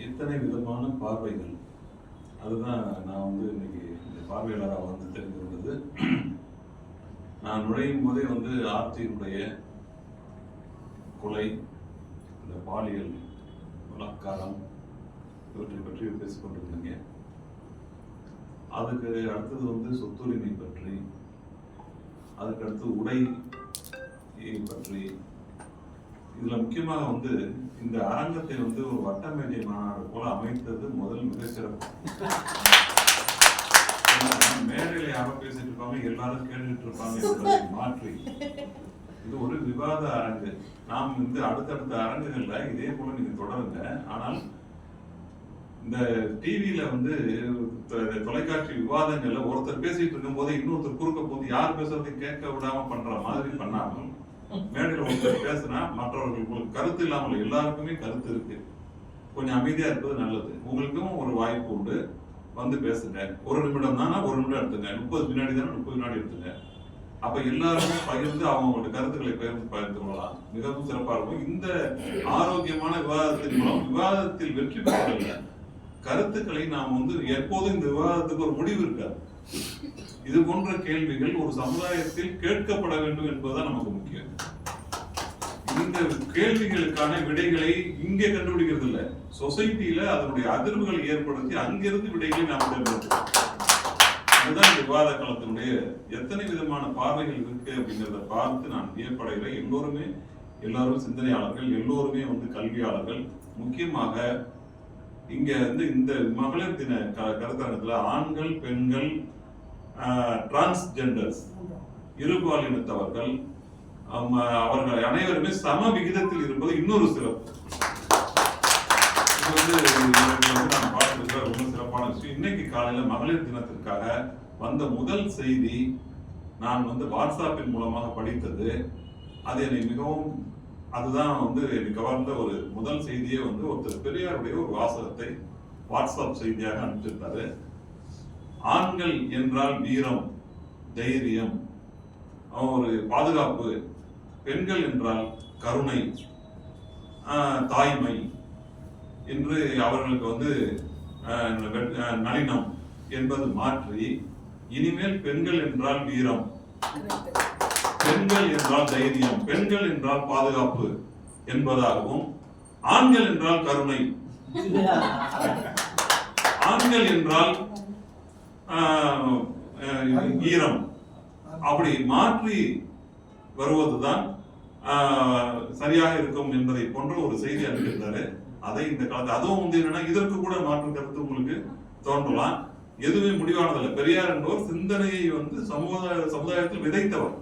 இத்தனை விதமான பார்வைகள், அதுதான் நான் வந்து இன்னைக்கு இந்த பார்வையாளராக வந்து தெரிந்து கொண்டது. நான் நுழையும் போதே வந்து ஆர்த்தியினுடைய கொலை, இந்த பாலியல் பலாத்காரம் இவற்றை பற்றி பேசிக் கொண்டிருந்தீங்க. அதுக்கு அடுத்தது வந்து சொத்துரிமை பற்றி, அதுக்கு அடுத்து உடை பற்றி. இதுல முக்கியமாக வந்து இந்த அரங்கத்தை வந்து ஒரு வட்டமேஜை மாநாடு போல அமைத்தது முதல் மிக சிறப்பு. மேடையில யாரும் பேசிட்டு இருப்பாங்க, எல்லாரும் கேட்டுட்டு இருப்பாங்க என்பதை மாற்றி இது ஒரு விவாத அரங்கு. நாம் வந்து அடுத்தடுத்த அரங்குகள்ல இதே போல நீங்க தொடருங்க. ஆனால் இந்த டிவியில வந்து தொலைக்காட்சி விவாதங்கள்ல ஒருத்தர் பேசிட்டு இருக்கும் போது இன்னொருத்தர் குறுக்க போது யார் பேசுறதையும் கேட்க விடாம பண்ற மாதிரி பண்ணாமல், மேடையில் ஒருத்தர் பேசுனா மற்றவர்களுக்கு கருத்து இல்லாமல், எல்லாருக்குமே கருத்து இருக்கு, கொஞ்சம் அமைதியா இருப்பது நல்லது. உங்களுக்கும் ஒரு வாய்ப்பு உண்டு, வந்து பேசுங்க. ஒரு நிமிடம் தானே, ஒரு நிமிடம் எடுத்துங்க. 30 வினாடி தானே, 30 வினாடி எடுத்துங்க. அப்ப எல்லாருமே பகிர்ந்து அவங்களோட கருத்துக்களை பகிர்ந்து கொள்ளலாம். மிகவும் சிறப்பா இருக்கும். இந்த ஆரோக்கியமான விவாதத்தின் மூலம் விவாதத்தில் வெற்றி பெறவில்லை, கருத்துக்களை நாம் வந்து எப்போதும் இந்த விவாதத்துக்கு ஒரு முடிவு இருக்காது. இது போன்ற கேள்விகள் ஒரு சமுதாயத்தில் கேட்கப்பட வேண்டும் என்பதுதான் நமக்கு முக்கியம். இந்த கேள்விகளுக்கான விடைகளை இங்கே கண்டுபிடிக்கிறது இல்லை, சொசைட்டியில அதனுடைய அதிர்வுகளை ஏற்படுத்தி அங்கிருந்து விடைகளை நாம் தேர்ந்தெடுக்கிறோம். அதுதான் இந்த விவாத களத்தினுடைய எத்தனை விதமான பார்வைகள் இருக்கு அப்படிங்கிறத பார்த்து நான் வியப்படைகிறேன். எல்லாரும் சிந்தனையாளர்கள், எல்லோருமே வந்து கல்வியாளர்கள். முக்கியமாக இங்க வந்து இந்த மகளிர் தின கருத்தரங்கத்துல ஆண்கள், பெண்கள், டிரான்ஸ்ஜெண்டர்ஸ், இருபாலினத்தவர்கள், அவர்கள் அனைவருமே சம விகிதத்தில் இருப்பது இன்னொரு சிறப்பு. இது வந்து நான் பார்த்துருக்கிற ரொம்ப சிறப்பான விஷயம். இன்னைக்கு காலையில மகளிர் தினத்திற்காக வந்த முதல் செய்தி நான் வந்து வாட்ஸ்அப்பின் மூலமாக படித்தது. அது என்னை மிகவும், அதுதான் வந்து எனக்கு கவர்ந்த ஒரு முதல் செய்தியே வந்து ஒருத்தர் பெரியாருடைய ஒரு வாசகத்தை வாட்ஸ்அப் செய்தியாக அனுப்பிச்சிருந்தாரு. ஆண்கள் என்றால் வீரம், தைரியம், ஒரு பாதுகாப்பு, பெண்கள் என்றால் கருணை, தாய்மை என்று அவர்களுக்கு வந்து நளினம் என்பது மாற்றி, இனிமேல் பெண்கள் என்றால் வீரம், பெண்கள் என்றால் தைரியம், பெண்கள் என்றால் பாதுகாப்பு என்பதாகவும், ஆண்கள் என்றால் கருணை, ஆண்கள் என்றால் ஈரம், அப்படி மாற்றி வருவதுதான் சரியாக இருக்கும் என்பதை போன்ற ஒரு செய்தி அனுப்பியிருந்தாரு. அதை இந்த காலத்தில் அதுவும் வந்து என்னன்னா, இதற்கு கூட மாற்று கருத்து உங்களுக்கு தோன்றலாம். எதுவுமே முடிவானதில்லை. பெரியார் என்பவர் சிந்தனையை வந்து சமுதாயத்தில் விதைத்தவர்.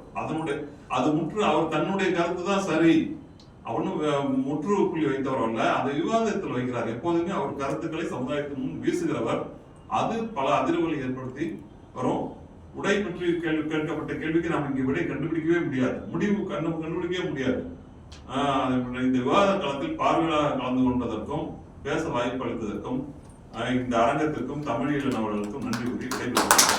அது முற்று அவர் தன்னுடைய கருத்து தான் சரி, அவனும் முற்றுப்புள்ளி வைத்தவர் அல்ல, அதை விவாதத்தில் வைக்கிறார். எப்போதுமே அவர் கருத்துக்களை சமுதாயத்தின் முன் வீசுகிறவர். அது பல அதிர்வுகளை ஏற்படுத்தி வரும். உடை பற்றி கேட்கப்பட்ட கேள்விக்கு நாம் இங்கே விடை கண்டுபிடிக்கவே முடியாது, முடிவு கண்டுபிடிக்கவே முடியாது. இந்த விவாத களத்தில் பார்வையாளர் கலந்து கொண்டதற்கும் பேச வாய்ப்பு அளித்ததற்கும் இந்த அரங்கத்திற்கும் தமிழியல் அவர்களுக்கும் நன்றி கூறி விடைபெறுகிறேன்.